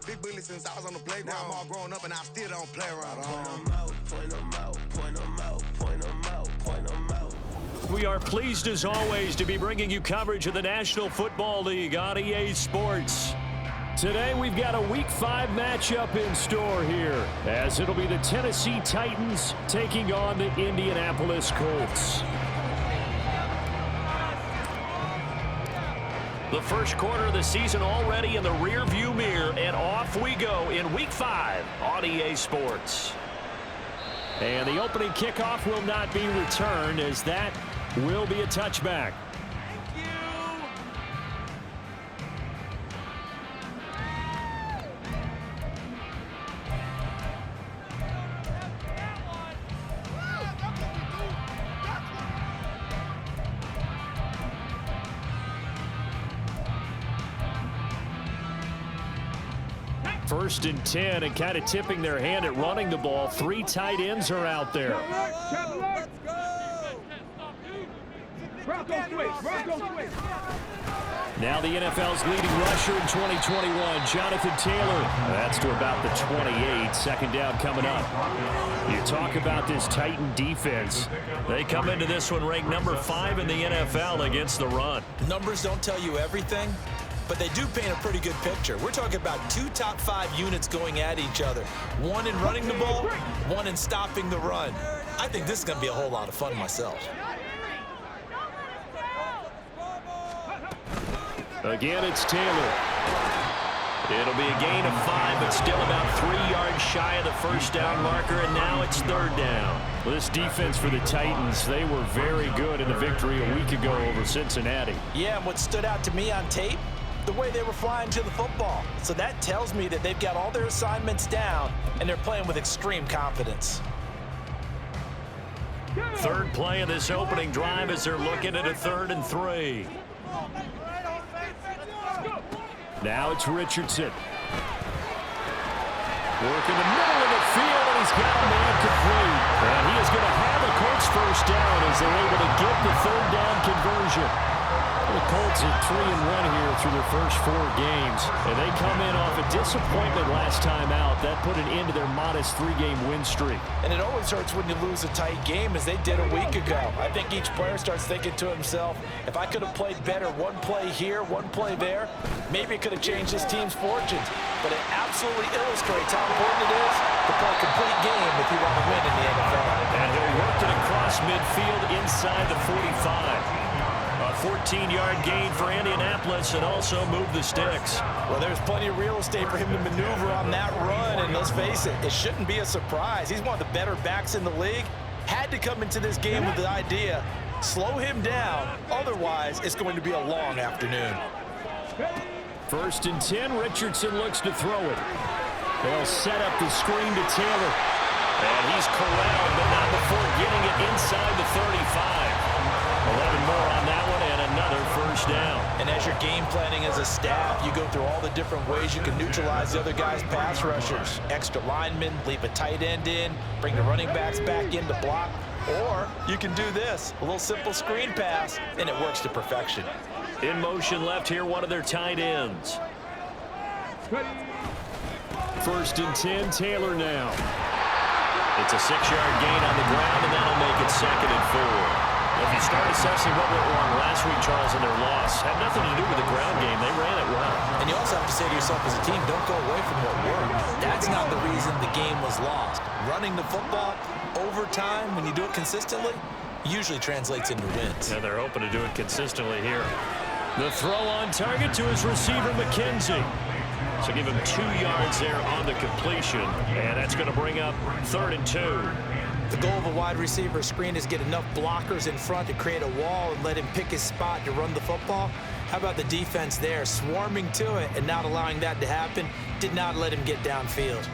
the big bully since I was on the playground. Now I'm all grown up and I still don't play around. We are pleased as always to be bringing you coverage of the National Football League on EA Sports. Today we've got a Week 5 matchup in store here, as it'll be the Tennessee Titans taking on the Indianapolis Colts. The first quarter of the season already in the rearview mirror, and off we go in Week 5 on EA Sports. And the opening kickoff will not be returned, as that will be a touchback. First and 10, and kind of tipping their hand at running the ball. 3 tight ends are out there. Now the NFL's leading rusher in 2021, Jonathan Taylor. That's to about the 28. Second down coming up. You talk about this Titan defense. They come into this one ranked number 5 in the NFL against the run. Numbers don't tell you everything, but they do paint a pretty good picture. We're talking about 2 top 5 units going at each other. One in running the ball, one in stopping the run. I think this is going to be a whole lot of fun myself. Again, it's Taylor. It'll be a gain of 5, but still about 3 yards shy of the first down marker, and now it's third down. Well, this defense for the Titans, they were very good in the victory a week ago over Cincinnati. Yeah, and what stood out to me on tape, the way they were flying to the football. So that tells me that they've got all their assignments down, and they're playing with extreme confidence. Third play of this opening drive as they're looking at a 3rd and 3. Now it's Richardson. Working the middle of the field, and he's got a man complete. And he is going to have a Colts first down as they're able to get the 3rd down conversion. The Colts are 3-1 here through their first 4 games. And they come in off a disappointment last time out. That put an end to their modest 3-game win streak. And it always hurts when you lose a tight game, as they did a week ago. I think each player starts thinking to himself, if I could have played better one play here, one play there, maybe it could have changed this team's fortunes. But it absolutely illustrates how important it is to play a complete game if you want to win in the NFL. And he'll work it across midfield inside the 45. A 14-yard gain for Indianapolis, and also move the sticks. Well, there's plenty of real estate for him to maneuver on that run, and let's face it, it shouldn't be a surprise. He's one of the better backs in the league. Had to come into this game with the idea, slow him down, otherwise it's going to be a long afternoon. First and 10, Richardson looks to throw it. They'll set up the screen to Taylor. And he's corralled, but not before getting it inside the 35. 11 more on that one, and another first down. And as you're game planning as a staff, you go through all the different ways you can neutralize the other guy's pass rushers. Extra linemen, leave a tight end in, bring the running backs back in to block. Or you can do this, a little simple screen pass, and it works to perfection. In motion left here, one of their tight ends. First and 10, Taylor now. It's a 6-yard gain on the ground, and that'll make it 2nd and 4. If you start assessing what went wrong last week, Charles, in their loss, had nothing to do with the ground game. They ran it well. And you also have to say to yourself as a team, don't go away from what worked. That's not the reason the game was lost. Running the football over time, when you do it consistently, usually translates into wins. Yeah, they're hoping to do it consistently here. The throw on target to his receiver, McKenzie. So give him 2 yards there on the completion, and that's going to bring up 3rd and 2. The goal of a wide receiver screen is get enough blockers in front to create a wall and let him pick his spot to run the football. How about the defense there, swarming to it and not allowing that to happen? Did not let him get downfield.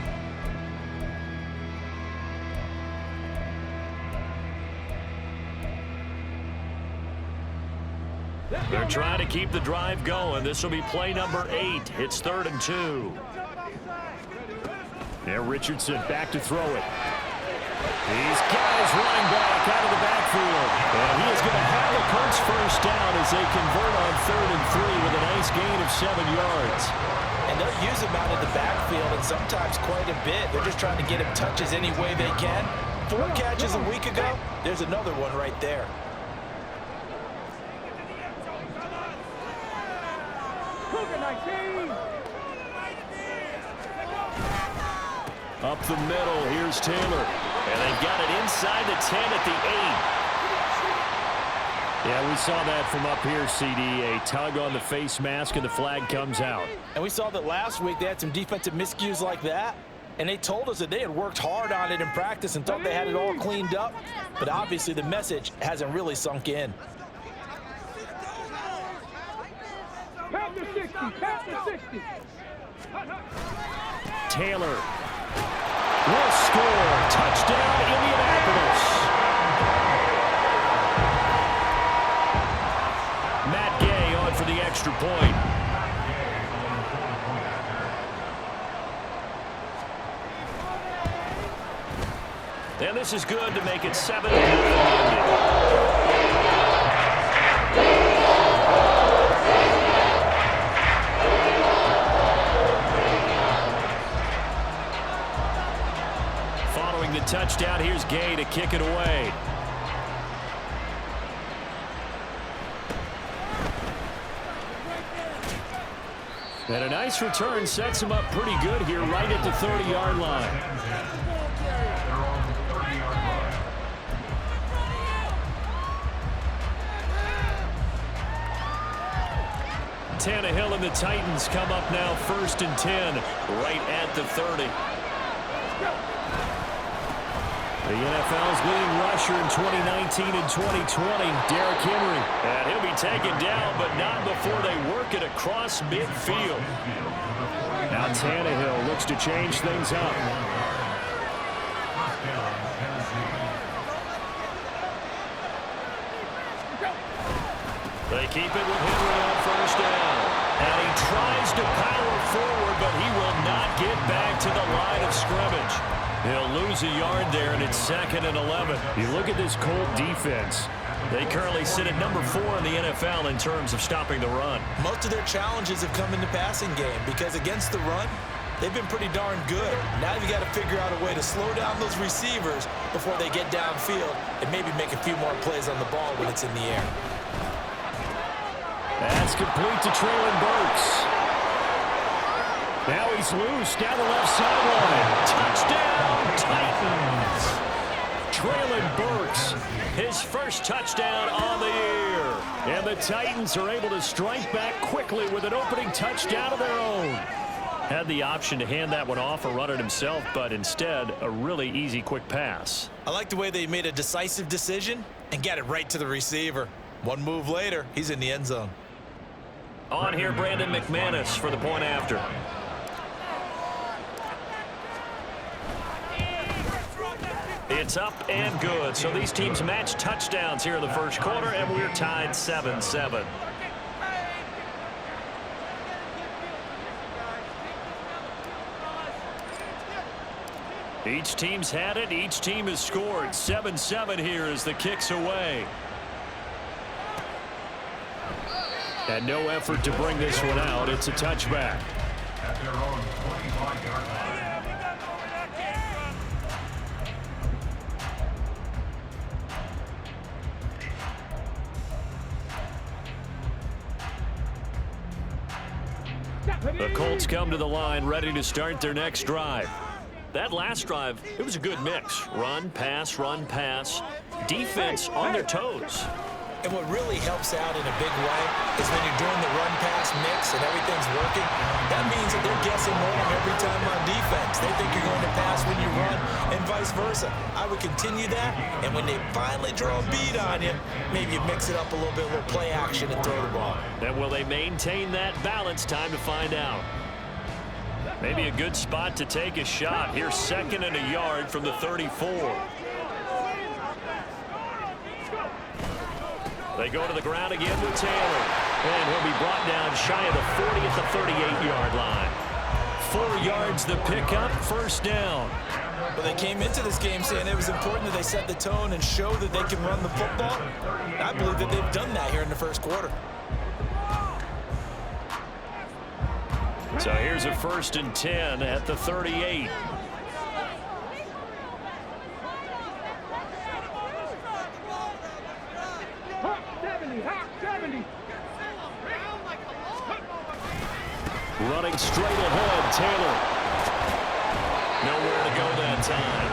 They're trying to keep the drive going. This will be play number 8. It's 3rd and 2. There, Richardson back to throw it. He's got his running back out of the backfield. And he is going to have the Colts first down as they convert on 3rd and 3 with a nice gain of 7 yards. And they'll use him out of the backfield. sometimes quite a bit. They're just trying to get him touches any way they can. 4 catches a week ago. There's another one right there. Up the middle, here's Taylor. And they've got it inside the 10 at the 8. Yeah, we saw that from up here, CD. A tug on the face mask, and the flag comes out. And we saw that last week they had some defensive miscues like that. And they told us that they had worked hard on it in practice and thought they had it all cleaned up. But obviously the message hasn't really sunk in. Taylor will score. Touchdown, Indianapolis. Matt Gay on for the extra point. And this is good to make it 7-0. The touchdown, here's Gay to kick it away. And a nice return sets him up pretty good here right at the 30-yard line. Tannehill and the Titans come up now 1st and 10 right at the 30. The NFL's leading rusher in 2019 and 2020, Derrick Henry. And he'll be taken down, but not before they work it across midfield. Now Tannehill looks to change things up. They keep it with Henry on 1st down. And he tries to power forward, but he will not get back to the line of scrimmage. He'll lose a yard there, and it's 2nd and 11. You look at this Colt defense. They currently sit at number 4 in the NFL in terms of stopping the run. Most of their challenges have come in the passing game because against the run, they've been pretty darn good. Now you've got to figure out a way to slow down those receivers before they get downfield and maybe make a few more plays on the ball when it's in the air. That's complete to Traylon Burks. Now he's loose down the left sideline. Touchdown, Titans. Traylon Burks, his first touchdown on the year. And the Titans are able to strike back quickly with an opening touchdown of their own. Had the option to hand that one off or run it himself, but instead, a really easy, quick pass. I like the way they made a decisive decision and got it right to the receiver. One move later, he's in the end zone. On here, Brandon McManus for the point after. It's up and good. So these teams match touchdowns here in the first quarter, and we're tied 7-7. Each team's had it. Each team has scored. 7-7 here as the kick's away. And no effort to bring this one out. It's a touchback. At their own 25-yard line. The Colts come to the line ready to start their next drive. That last drive, it was a good mix. Run, pass, defense on their toes. And what really helps out in a big way is when you're doing the run-pass mix and everything's working, that means that they're guessing wrong every time on defense. They think you're going to pass when you run and vice versa. I would continue that, and when they finally draw a bead on you, maybe you mix it up a little bit, a little play action and throw the ball. And will they maintain that balance? Time to find out. Maybe a good spot to take a shot. Here's 2nd and a yard from the 34. They go to the ground again with Taylor. And he'll be brought down shy of the 40 at the 38-yard line. 4 yards the pickup, 1st down. Well, they came into this game saying it was important that they set the tone and show that they can run the football. I believe that they've done that here in the first quarter. So here's a 1st and 10 at the 38. Running straight ahead, Taylor. Nowhere to go that time.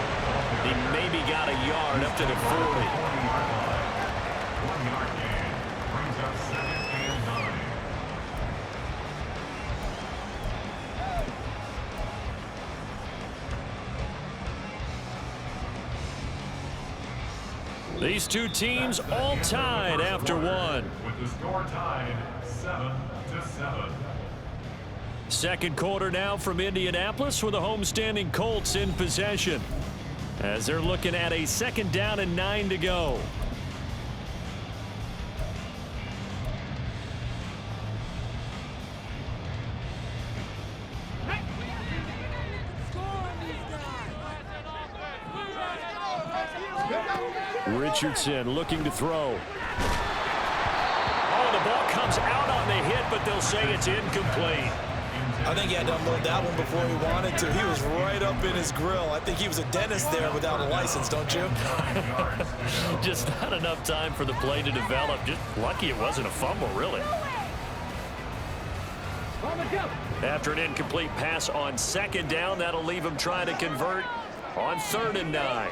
He maybe got a yard up to the 40. These two teams all tied after one. With the score tied 7-7. Second quarter now from Indianapolis with the homestanding Colts in possession as they're looking at a 2nd down and 9 to go. Richardson looking to throw. Oh, the ball comes out on the hit, but they'll say it's incomplete. I think he had to unload that one before he wanted to. He was right up in his grill. I think he was a dentist there without a license, don't you? Just not enough time for the play to develop. Just lucky it wasn't a fumble, really. After an incomplete pass on 2nd down, that'll leave him trying to convert on 3rd and 9.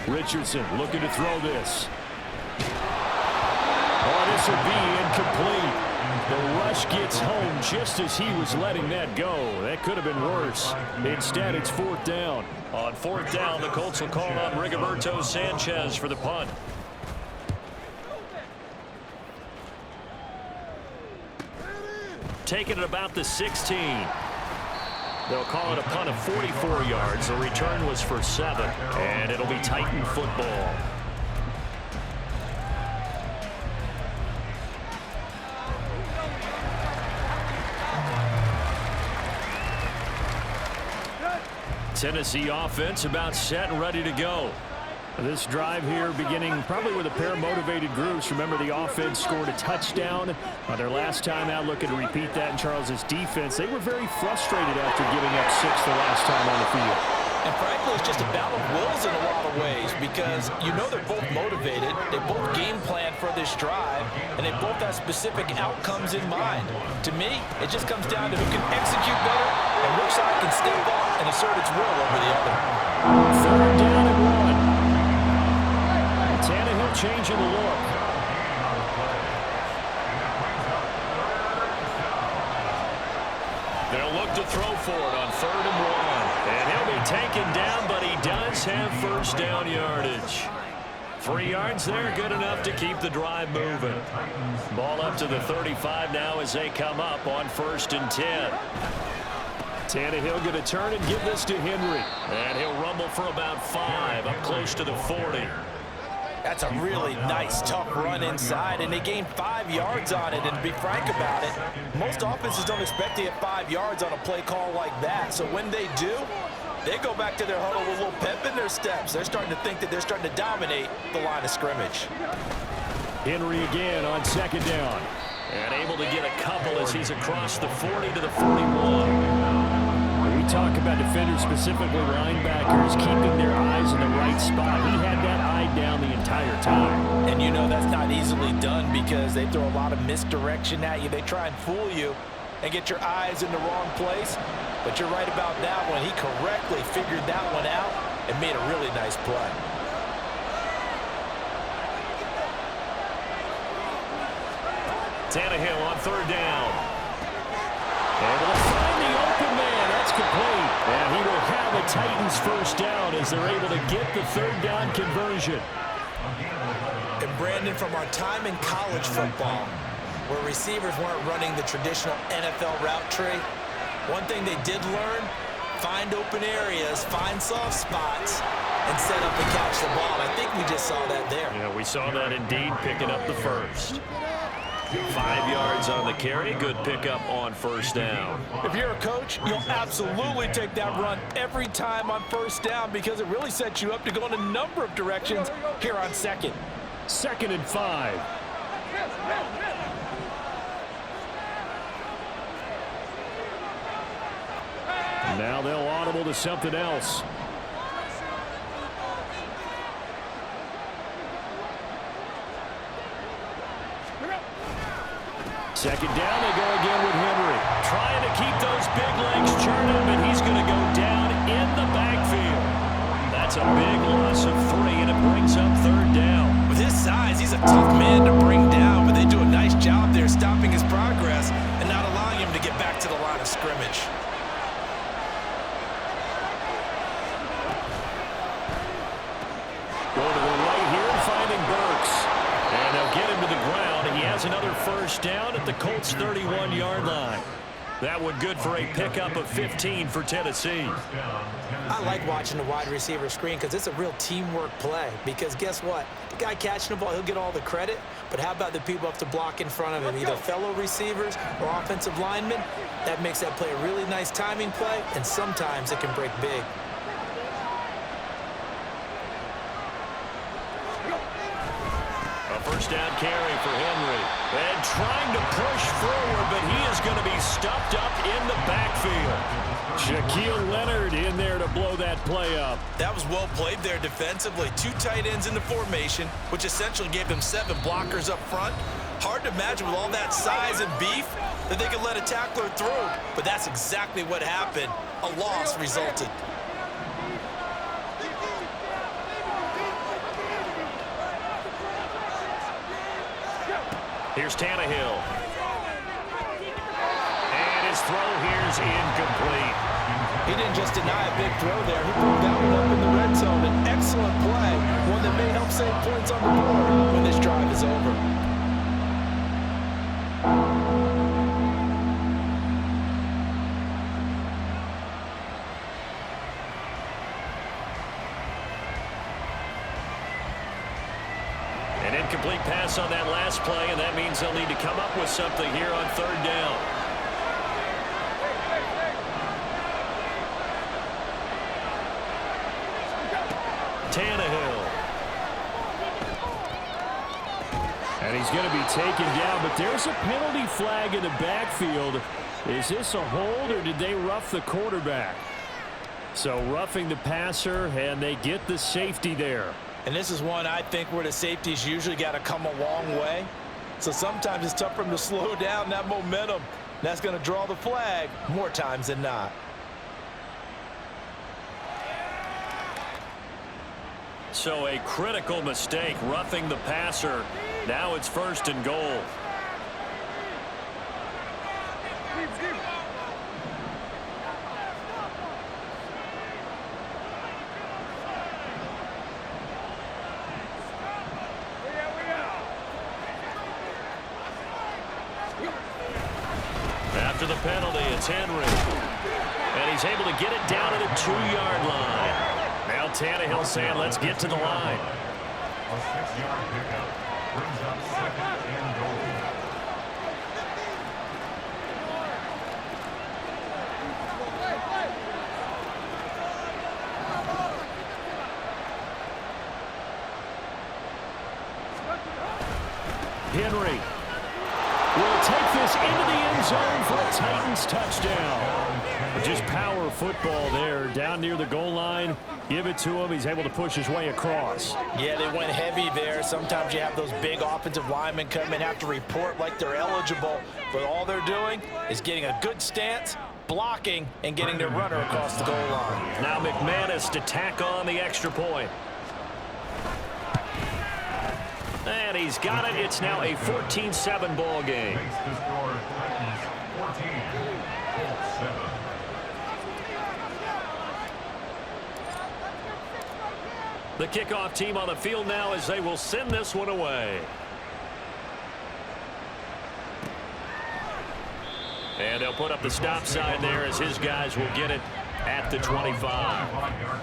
Richardson looking to throw this. Oh, this will be incomplete. The rush gets home just as he was letting that go. That could have been worse. Instead, it's 4th down. On 4th down, the Colts will call on Rigoberto Sanchez for the punt. Taking it about the 16. They'll call it a punt of 44 yards. The return was for 7, and it'll be Titan football. Tennessee offense about set and ready to go. This drive here beginning probably with a pair of motivated groups. Remember, the offense scored a touchdown on their last time out. Looking to repeat that in Charles's defense. They were very frustrated after giving up 6 the last time on the field. And frankly, it's just a battle of wills in a lot of ways because you know they're both motivated. They both game plan for this drive, and they both have specific outcomes in mind. To me, it just comes down to who can execute better and which side can step up and assert its will over the other. 3rd down and 1. Tannehill changing the look. They'll look to throw for it on 3rd and 1. And he'll be taken down, but he does have 1st down yardage. 3 yards there, good enough to keep the drive moving. Ball up to the 35 now as they come up on 1st and 10. Tannehill going to turn and give this to Henry. And he'll rumble for about 5, up close to the 40. That's a really nice, tough run inside, and they gained 5 yards on it. And to be frank about it, most offenses don't expect to get 5 yards on a play call like that. So when they do, they go back to their huddle with a little pep in their steps. They're starting to think that they're starting to dominate the line of scrimmage. Henry again on 2nd down. And able to get a couple as he's across the 40 to the 41. We talk about defenders, specifically linebackers, keeping their eyes in the right spot. He had that eye down the entire time. And you know that's not easily done because they throw a lot of misdirection at you. They try and fool you and get your eyes in the wrong place. But you're right about that one. He correctly figured that one out and made a really nice play. Tannehill on 3rd down. And they'll find the open man. That's complete. And he will have a Titans 1st down as they're able to get the 3rd down conversion. And Brandon, from our time in college football, where receivers weren't running the traditional NFL route tree, one thing they did learn, find open areas, find soft spots, and set up and catch the ball. I think we just saw that there. Yeah, we saw that indeed, picking up the 1st. 5 yards on the carry. Good pickup on 1st down. If you're a coach, you'll absolutely take that run every time on 1st down because it really sets you up to go in a number of directions here on 2nd. 2nd and 5. Now they'll audible to something else. Second down, they go again with Henry. Trying to keep those big legs churning, but he's going to go down in the backfield. That's a big loss of 3, and it brings up third down. With his size, he's a tough man to bring down, but they do a nice job there stopping his progress and not allowing him to get back to the line of scrimmage. Going to the right here and finding Burks. And they'll get him to the ground. He has another first down at the Colts' 31-yard line. That one good for a pickup of 15 for Tennessee. I like watching the wide receiver screen because it's a real teamwork play. Because guess what? The guy catching the ball, he'll get all the credit. But how about the people up to block in front of him, either fellow receivers or offensive linemen? That makes that play a really nice timing play, and sometimes it can break big. First down carry for Henry. And trying to push forward, but he is going to be stuffed up in the backfield. Shaquille Leonard in there to blow that play up. That was well played there defensively. 2 tight ends in the formation, which essentially gave them 7 blockers up front. Hard to imagine with all that size and beef that they could let a tackler through. But that's exactly what happened. A loss resulted. Here's Tannehill. And his throw here's incomplete. He didn't just deny a big throw there. He pulled that one up in the red zone. An excellent play. One that may help save points on the board when this drive is over. An incomplete pass on that last play, and that means they'll need to come up with something here on third down. Tannehill. And he's going to be taken down, but there's a penalty flag in the backfield. Is this a hold, or did they rough the quarterback? So roughing the passer, and they get the safety there. And this is one, I think, where the safeties usually got to come a long way. So sometimes it's tough for them to slow down that momentum. That's going to draw the flag more times than not. So a critical mistake, roughing the passer. Now it's 1st and goal. After the penalty, it's Henry. And he's able to get it down to the 2-yard line. Now Tannehill saying, let's get to the line. A 6-yard pickup brings up 2nd and goal. Henry will take this into the end zone for a Titans touchdown. Just power football there, down near the goal line. Give it to him. He's able to push his way across. Yeah, they went heavy there. Sometimes you have those big offensive linemen come and have to report like they're eligible, but all they're doing is getting a good stance, blocking, and getting their runner across the goal line. Now McManus to tack on the extra point. And he's got it. It's now a 14-7 ball game. Makes the score Titans 14, Colts 7. The kickoff team on the field now as they will send this one away. And they'll put up the stop sign there as his guys will get it at the 25.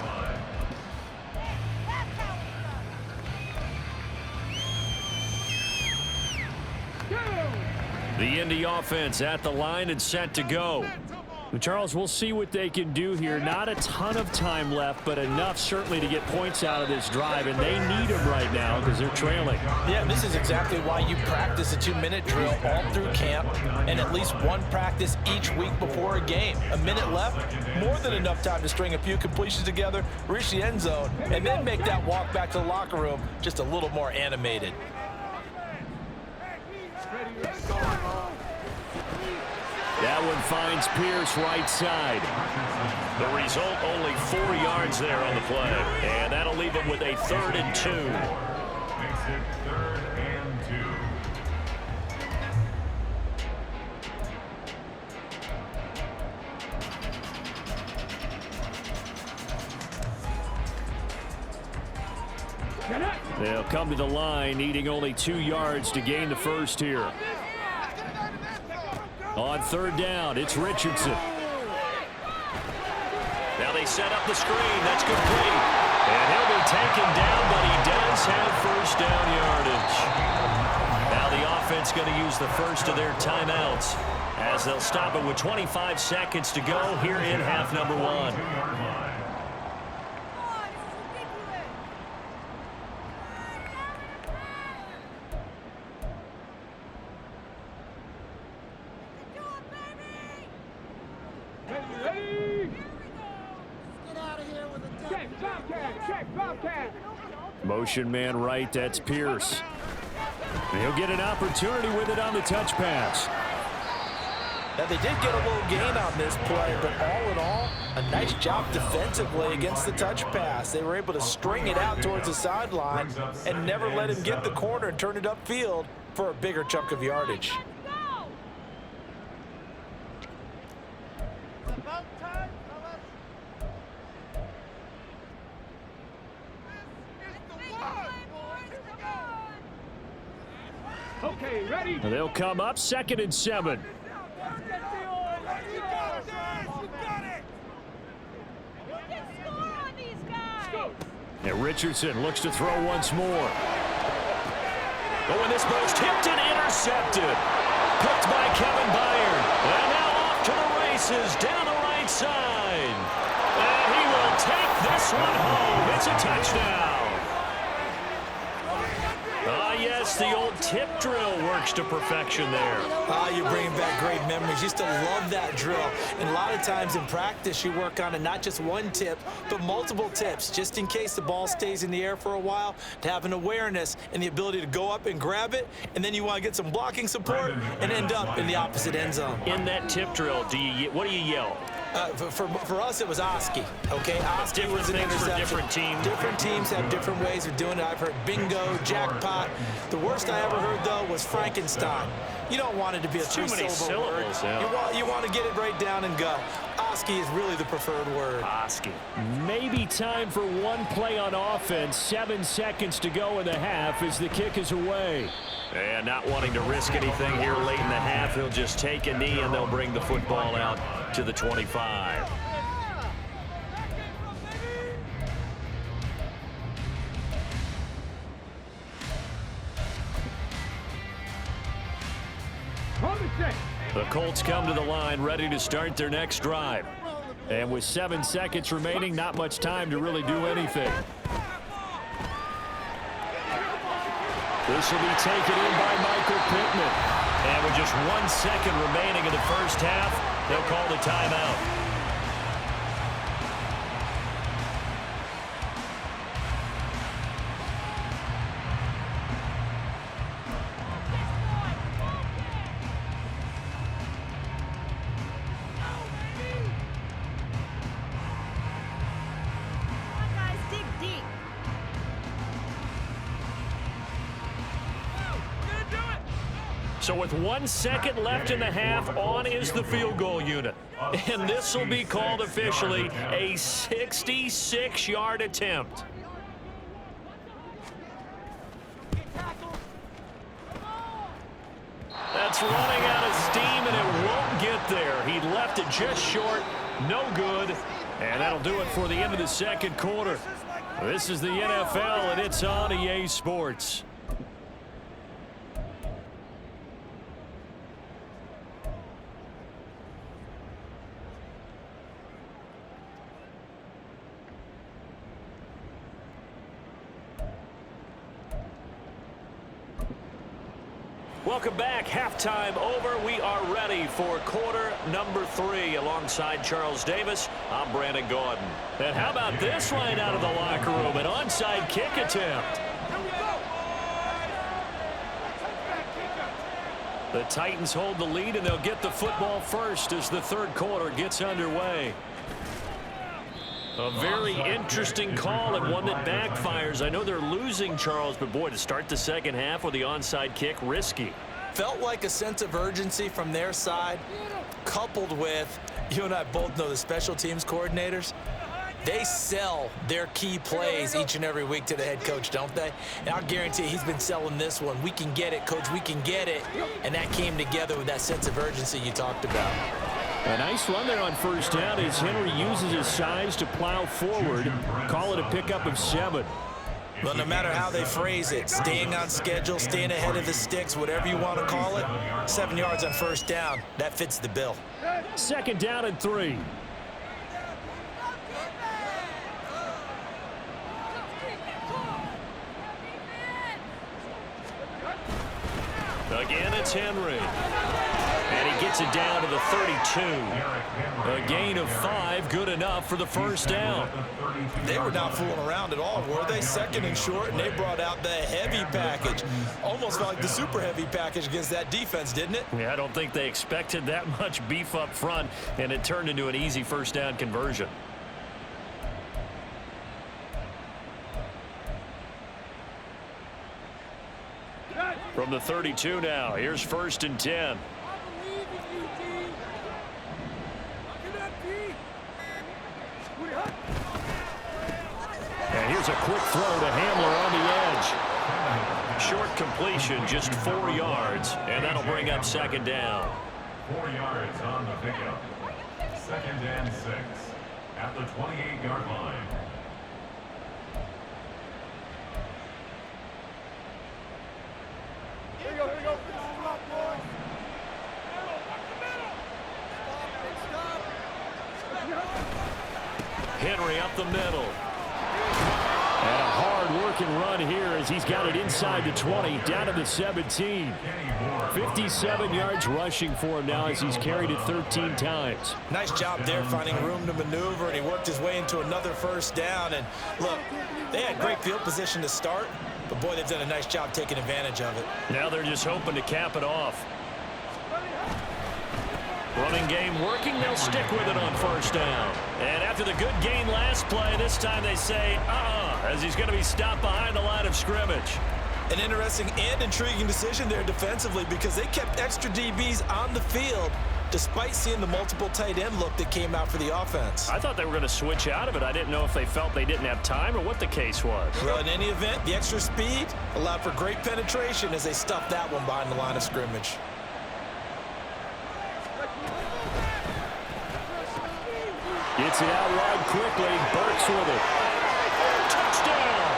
The Indy offense at the line and set to go. Charles, we'll see what they can do here. Not a ton of time left, but enough certainly to get points out of this drive, and they need them right now because they're trailing. Yeah, and this is exactly why you practice a 2-minute drill all through camp and at least one practice each week before a game. A minute left, more than enough time to string a few completions together, reach the end zone, and then make that walk back to the locker room just a little more animated. That one finds Pierce right side. The result, only 4 yards there on the play. And that'll leave them with a 3rd and 2. Makes it 3rd and 2. They'll come to the line, needing only 2 yards to gain the first here. On 3rd down, it's Richardson. Now they set up the screen. That's complete. And he'll be taken down, but he does have first down yardage. Now the offense going to use the first of their timeouts as they'll stop it with 25 seconds to go here in half number 1. Motion man right, that's Pierce. And he'll get an opportunity with it on the touch pass. Now, they did get a little gain on this play, but all in all, a nice job defensively against the touch pass. They were able to string it out towards the sideline and never let him get the corner and turn it upfield for a bigger chunk of yardage. Okay, ready. They'll come up 2nd and 7. And Richardson looks to throw once more. Oh, and this ball's tipped and intercepted. Picked by Kevin Byard. And now off to the races down the right side. And he will take this one home. It's a touchdown. Yes, the old tip drill works to perfection there. You're bringing back great memories. Used to love that drill. And a lot of times in practice, you work on it, not just one tip, but multiple tips, just in case the ball stays in the air for a while, to have an awareness and the ability to go up and grab it, and then you want to get some blocking support and end up in the opposite end zone. In that tip drill, what do you yell? For us, it was Oski. Okay, Oski was an interception. For different teams. Different teams have different ways of doing it. I've heard bingo, jackpot. The worst I ever heard, though, was Frankenstein. You don't want it to be a three-syllable word. Yeah. You want to get it right down and go. Oski is really the preferred word. Oski. Maybe time for one play on offense. 7 seconds to go in the half as the kick is away. And not wanting to risk anything here late in the half, he'll just take a knee and they'll bring the football out to the 25. The Colts come to the line ready to start their next drive. And with 7 seconds remaining, not much time to really do anything. This will be taken in by Michael Pittman. And with just 1 second remaining in the first half, they'll call the timeout. So with 1 second left in the half, on is the field goal unit. And this will be called officially a 66-yard attempt. That's running out of steam, and it won't get there. He left it just short, no good. And that'll do it for the end of the second quarter. This is the NFL, and it's on EA Sports. Welcome back. Halftime over. We are ready for quarter number 3. Alongside Charles Davis, I'm Brandon Gordon. And how about this line out of the locker room? An onside kick attempt. The Titans hold the lead, and they'll get the football first as the third quarter gets underway. A very interesting call and one that backfires. I know they're losing, Charles, but boy, to start the second half with the onside kick, risky. Felt like a sense of urgency from their side, coupled with, you and I both know the special teams coordinators, they sell their key plays each and every week to the head coach, don't they? And I'll guarantee he's been selling this one. We can get it, coach, we can get it. And that came together with that sense of urgency you talked about. A nice run there on first down as Henry uses his size to plow forward. Call it a pickup of 7. Well, no matter how they phrase it, staying on schedule, staying ahead of the sticks, whatever you want to call it, 7 yards on first down, that fits the bill. Second down and 3. Again, it's Henry. And he gets it down to the 32. A gain of 5, good enough for the first down. They were not fooling around at all, were they? Second and short, and they brought out the heavy package. Almost felt like the super heavy package against that defense, didn't it? Yeah, I don't think they expected that much beef up front, and it turned into an easy first down conversion. From the 32 now, here's first and 10. And here's a quick throw to Hamler on the edge. Short completion, just 4 yards, and that'll bring up second down. 4 yards on the pickup. Second and 6 at the 28-yard line. Henry up the middle. And a hard-working run here as he's got it inside the 20, down to the 17. 57 yards rushing for him now as he's carried it 13 times. Nice job there finding room to maneuver, and he worked his way into another first down. And look, they had great field position to start, but boy, they've done a nice job taking advantage of it. Now they're just hoping to cap it off. Running game working, they'll stick with it on first down. And after the good gain last play, this time they say, as he's going to be stopped behind the line of scrimmage. An interesting and intriguing decision there defensively because they kept extra DBs on the field despite seeing the multiple tight end look that came out for the offense. I thought they were going to switch out of it. I didn't know if they felt they didn't have time or what the case was. Well, in any event, the extra speed allowed for great penetration as they stuffed that one behind the line of scrimmage. Gets it out wide quickly. Burks with it. Touchdown!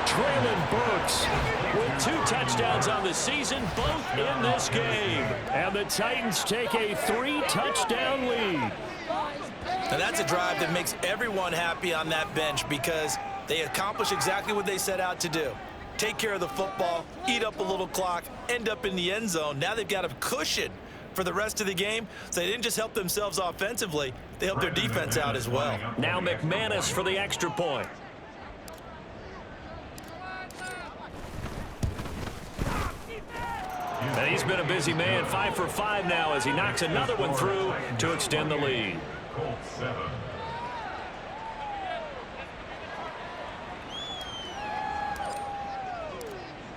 Traylon Burks With 2 touchdowns on the season, both in this game. And the Titans take a 3-touchdown lead. Now that's a drive that makes everyone happy on that bench because they accomplish exactly what they set out to do. Take care of the football, eat up a little clock, end up in the end zone. Now they've got a cushion for the rest of the game, so they didn't just help themselves offensively, they helped their defense out as well. Now McManus for the extra point. And he's been a busy man, 5 for 5 now as he knocks another one through to extend the lead. Colts 7.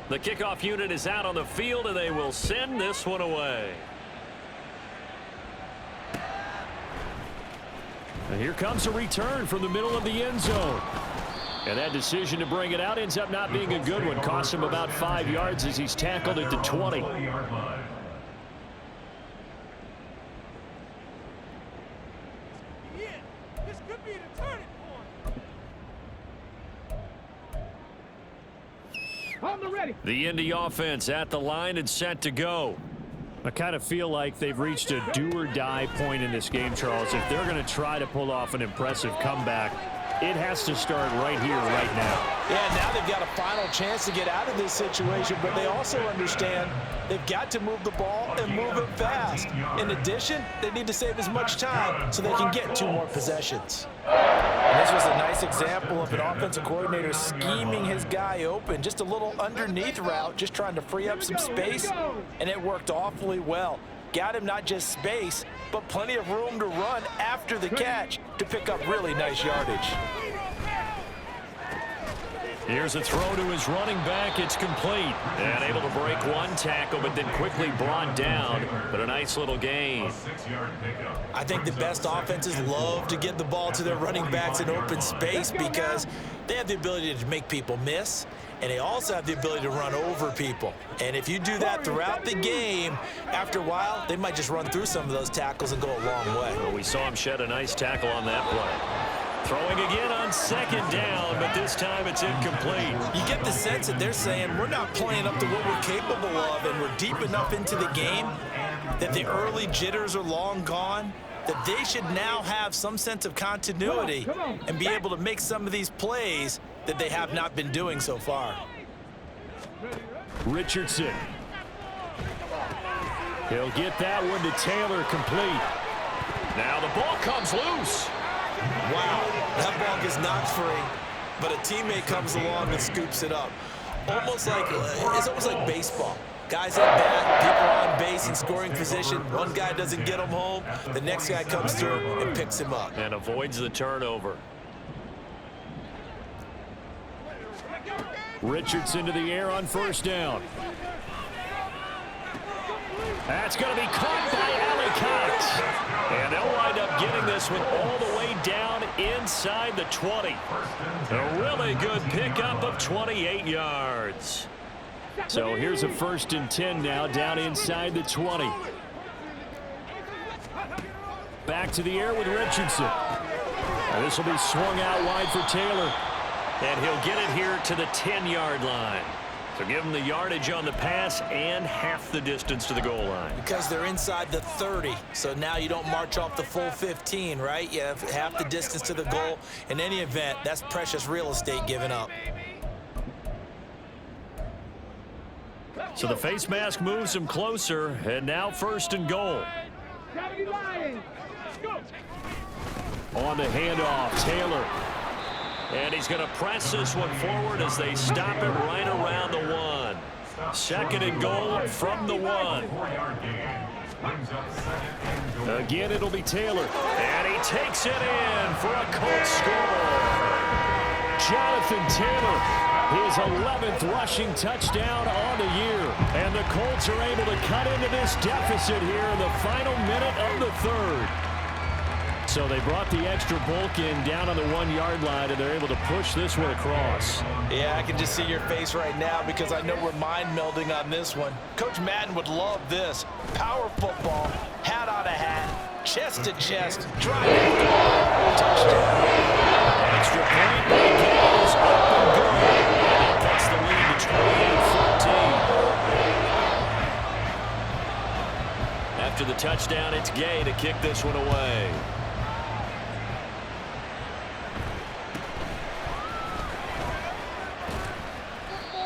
The kickoff unit is out on the field, and they will send this one away. And here comes a return from the middle of the end zone. And that decision to bring it out ends up not being a good one. Costs him about 5 yards as he's tackled at the 20. This could be the turning point. The Indy offense at the line and set to go. I kind of feel like they've reached a do-or-die point in this game, Charles. If they're going to try to pull off an impressive comeback, It has to start right here, right now. Yeah, now they've got a final chance to get out of this situation, but they also understand they've got to move the ball and move it fast. In addition, they need to save as much time so they can get 2 more possessions. And this was a nice example of an offensive coordinator scheming his guy open, just a little underneath route, just trying to free up some space, and it worked awfully well. Got him not just space, but plenty of room to run after the catch to pick up really nice yardage. Here's a throw to his running back. It's complete. And able to break 1 tackle, but then quickly brought down. But a nice little gain. I think the best offenses love to get the ball to their running backs in open space because they have the ability to make people miss, and they also have the ability to run over people. And if you do that throughout the game, after a while, they might just run through some of those tackles and go a long way. Well, we saw him shed a nice tackle on that play. Throwing again on 2nd down, but this time it's incomplete. You get the sense that they're saying we're not playing up to what we're capable of, and we're deep enough into the game that the early jitters are long gone, that they should now have some sense of continuity and be able to make some of these plays that they have not been doing so far. Richardson. He'll get that one to Taylor, complete. Now the ball comes loose. Wow, that ball gets knocked free, but a teammate comes along and scoops it up. It's almost like baseball. Guys at bat, people are on base in scoring position. One guy doesn't get him home, the next guy comes through and picks him up. And avoids the turnover. Richardson to the air on 1st down. That's going to be caught by Cox. And they'll wind up getting this one all the way down inside the 20. A really good pickup of 28 yards. So here's a 1st and 10 now, down inside the 20. Back to the air with Richardson. And this will be swung out wide for Taylor. And he'll get it here to the 10-yard line. So give them the yardage on the pass and half the distance to the goal line. Because they're inside the 30, so now you don't march off the full 15, right? You have half the distance to the goal. In any event, that's precious real estate given up. So the face mask moves him closer, and now 1st and goal. On the handoff, Taylor. And he's going to press this one forward as they stop it right around the 1. 2nd and goal from the 1. Again, it'll be Taylor. And he takes it in for a Colts score. Jonathan Taylor, his 11th rushing touchdown on the year. And the Colts are able to cut into this deficit here in the final minute of the 3rd. So they brought the extra bulk in down on the 1-yard line, and they're able to push this one across. Yeah, I can just see your face right now because I know we're mind melding on this one. Coach Madden would love this. Power football, hat on a hat, chest to chest, drive and goal, touchdown. Extra point by Gay is up and good. And that cuts the lead to 28-14. After the touchdown, it's Gay to kick this one away.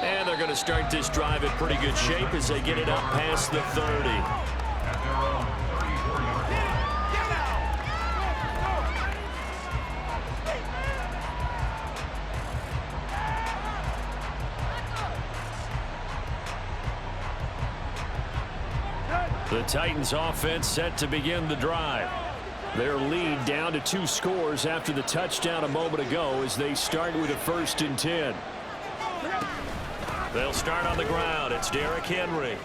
And they're going to start this drive in pretty good shape as they get it up past the 30. The Titans offense set to begin the drive. Their lead down to 2 scores after the touchdown a moment ago as they start with a 1st and 10. They'll start on the ground. It's Derrick Henry. And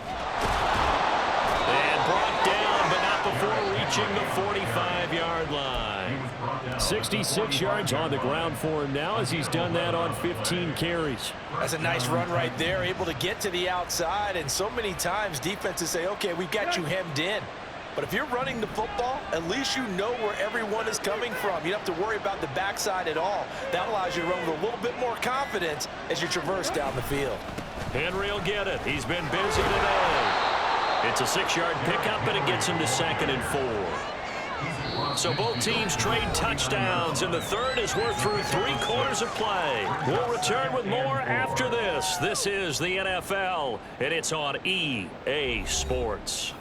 brought down, but not before reaching the 45-yard line. 66 yards on the ground for him now as he's done that on 15 carries. That's a nice run right there, able to get to the outside. And so many times defenses say, okay, we've got you hemmed in. But if you're running the football, at least you know where everyone is coming from. You don't have to worry about the backside at all. That allows you to run with a little bit more confidence as you traverse down the field. Henry will get it. He's been busy today. It's a 6-yard pickup, but it gets him to 2nd and 4. So both teams trade touchdowns, and the third as we're through 3 quarters of play. We'll return with more after this. This is the NFL, and it's on EA Sports.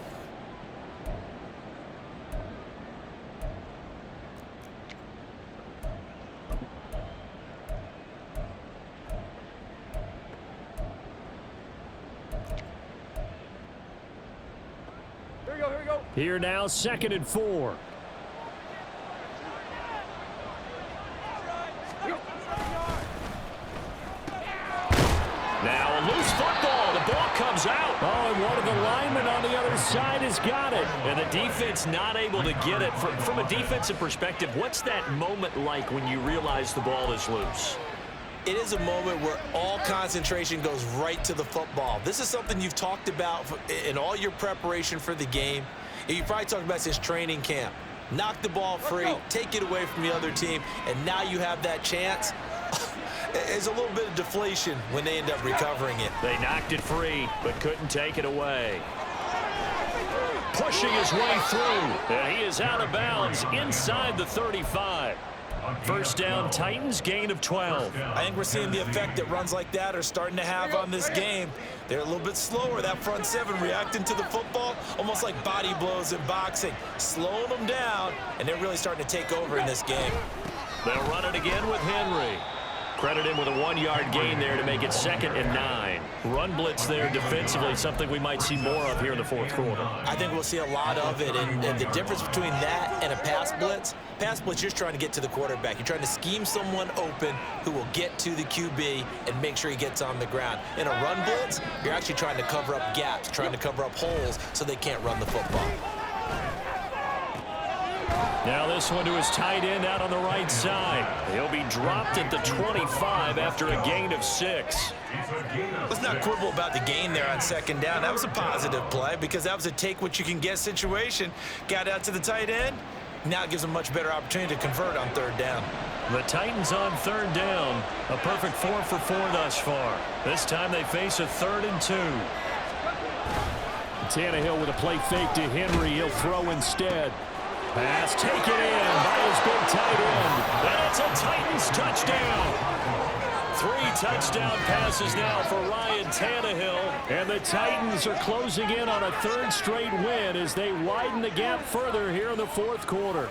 Here now, 2nd and 4. Now a loose football. The ball comes out. Oh, and one of the linemen on the other side has got it. And the defense not able to get it. From a defensive perspective, what's that moment like when you realize the ball is loose? It is a moment where all concentration goes right to the football. This is something you've talked about in all your preparation for the game. You probably talked about since training camp. Knock the ball free, take it away from the other team, and now you have that chance. There's a little bit of deflation when they end up recovering it. They knocked it free, but couldn't take it away. Pushing his way through, and he is out of bounds inside the 35. First down, Titans, gain of 12. I think we're seeing the effect that runs like that are starting to have on this game. They're a little bit slower, that front seven reacting to the football, almost like body blows in boxing, slowing them down, and they're really starting to take over in this game. They'll run it again with Henry. Credit him with a 1-yard gain there to make it 2nd and 9. Run blitz there defensively, something we might see more of here in the 4th quarter. I think we'll see a lot of it, and the difference between that and a pass blitz, you're just trying to get to the quarterback. You're trying to scheme someone open who will get to the QB and make sure he gets on the ground. In a run blitz, you're actually trying to cover up gaps, trying to cover up holes so they can't run the football. Now this one to his tight end out on the right side. He'll be dropped at the 25 after a gain of 6. Let's not quibble about the gain there on 2nd down. That was a positive play because that was a take-what-you-can-get situation. Got out to the tight end. Now it gives them a much better opportunity to convert on 3rd down. The Titans on 3rd down. A perfect 4 for 4 thus far. This time they face a 3rd and 2. Tannehill with a play fake to Henry. He'll throw instead. Pass taken in by his big tight end. And it's a Titans touchdown. 3 touchdown passes now for Ryan Tannehill. And the Titans are closing in on a 3rd straight win as they widen the gap further here in the 4th quarter.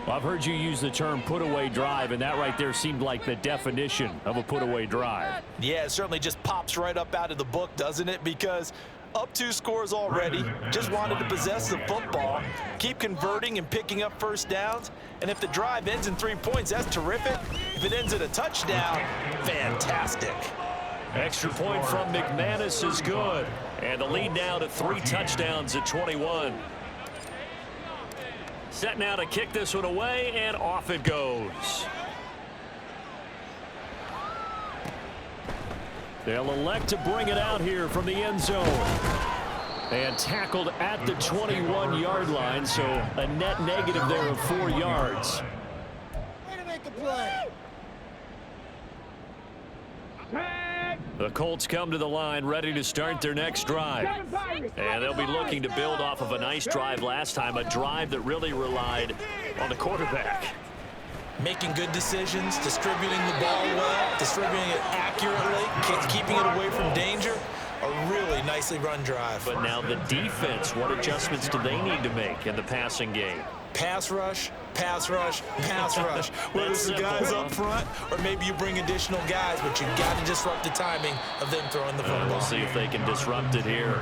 Well, I've heard you use the term put-away drive, and that right there seemed like the definition of a put-away drive. Yeah, it certainly just pops right up out of the book, doesn't it? Because up 2 scores already, just wanted to possess the football, keep converting and picking up first downs, and if the drive ends in 3 points, that's terrific. If it ends in a touchdown, fantastic. Extra point from McManus is good. And the lead now to 3 touchdowns at 21. Set now to kick this one away, and off it goes. They'll elect to bring it out here from the end zone. And tackled at the 21-yard line, so a net negative there of 4 yards. Way to make the play. The Colts come to the line ready to start their next drive. And they'll be looking to build off of a nice drive last time, a drive that really relied on the quarterback. Making good decisions, distributing the ball well, distributing it accurately, keeping it away from danger. A really nicely run drive. But now the defense, what adjustments do they need to make in the passing game? Pass rush, pass rush, pass rush. Whether it's the guys up front or maybe you bring additional guys, but you got to disrupt the timing of them throwing the football. We'll see if they can disrupt it here.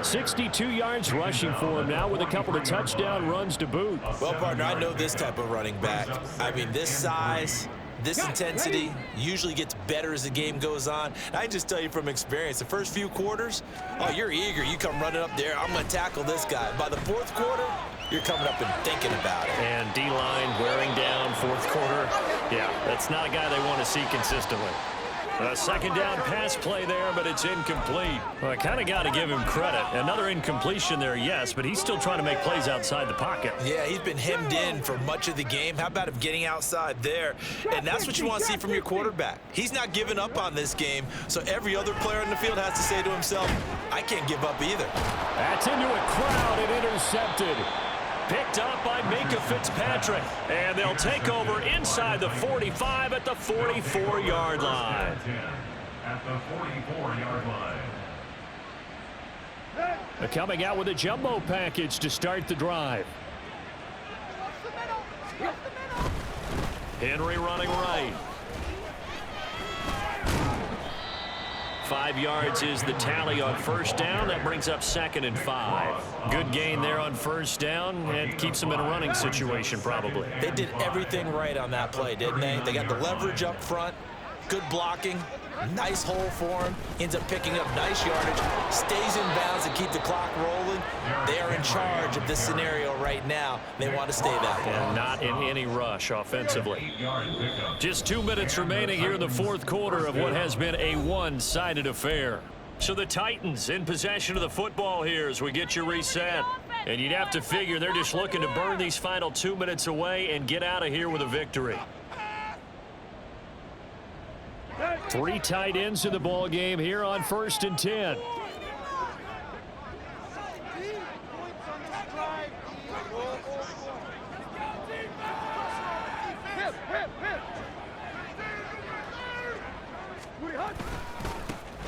62 yards rushing for him now with a couple of touchdown runs to boot. Well, partner, I know this type of running back. I mean, this size, this intensity usually gets better as the game goes on. And I can just tell you from experience, the first few quarters, oh, you're eager. You come running up there, I'm going to tackle this guy. By the 4th quarter, you're coming up and thinking about it. And D-line wearing down 4th quarter. Yeah, that's not a guy they want to see consistently. A 2nd down pass play there, but it's incomplete. Well, I kind of got to give him credit. Another incompletion there, yes, but he's still trying to make plays outside the pocket. Yeah, he's been hemmed in for much of the game. How about him getting outside there? And that's what you want to see from your quarterback. He's not giving up on this game, so every other player in the field has to say to himself, I can't give up either. That's into a crowd and intercepted. Picked up by Minka Fitzpatrick. And they'll take over inside the 45 at the 44-yard line. At the 44-yard line. They're coming out with a jumbo package to start the drive. Henry running right. 5 yards is the tally on first down. That brings up 2nd and 5. Good gain there on first down and keeps them in a running situation probably. They did everything right on that play, didn't they? They got the leverage up front, good blocking, nice hole for him, ends up picking up nice yardage, stays in bounds to keep the clock rolling. They are in charge of this scenario right now. They want to stay that way. And not in any rush offensively. Just 2 minutes remaining here in the fourth quarter of what has been a one-sided affair. So the Titans in possession of the football here as we get you reset. And you'd have to figure they're just looking to burn these final 2 minutes away and get out of here with a victory. 3 tight ends in the ball game here on 1st and 10.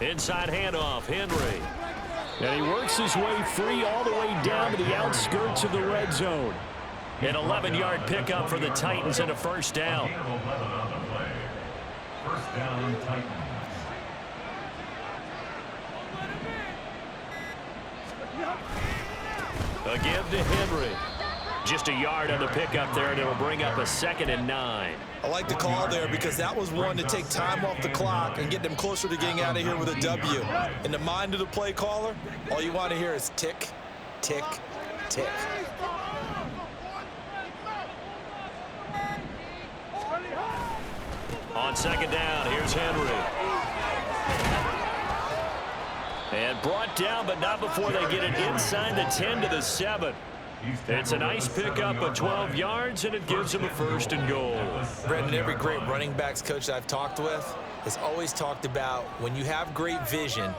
Inside handoff, Henry. And he works his way free all the way down to the outskirts of the red zone. An 11-yard pickup for the Titans and a first down. First down, Titans. A give to Henry. Just a yard on the pickup there, and it'll bring up a 2nd and 9. I like the call there because that was one to take time off the clock and get them closer to getting out of here with a W. In the mind of the play caller, all you want to hear is tick, tick, tick. On 2nd down, here's Henry. And brought down, but not before they get it inside the 10 to the 7. It's a nice pickup of 12 yards, and it gives them a 1st and goal. Brendan, every great running backs coach I've talked with has always talked about when you have great vision,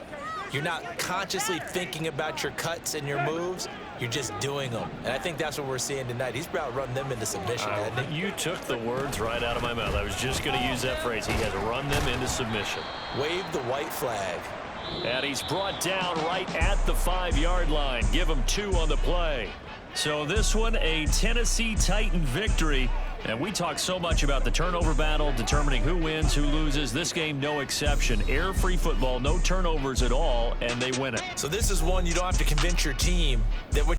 you're not consciously thinking about your cuts and your moves. You're just doing them. And I think that's what we're seeing tonight. He's about running them into submission, hasn't he? You took the words right out of my mouth. I was just going to use that phrase. He has run them into submission. Wave the white flag. And he's brought down right at the 5-yard line. Give him 2 on the play. So this one, a Tennessee Titan victory. And we talk so much about the turnover battle, determining who wins, who loses. This game, no exception. Air-free football, no turnovers at all, and they win it. So this is one you don't have to convince your team that what